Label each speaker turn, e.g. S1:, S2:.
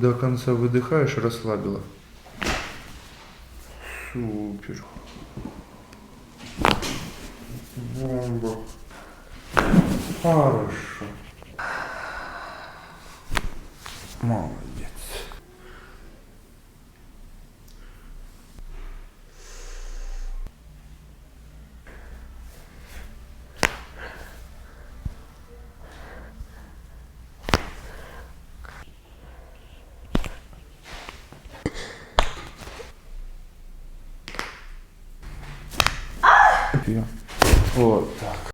S1: До конца выдыхаешь, расслабила. Супер. Бомба. Хорошо. Молодец. Вот так.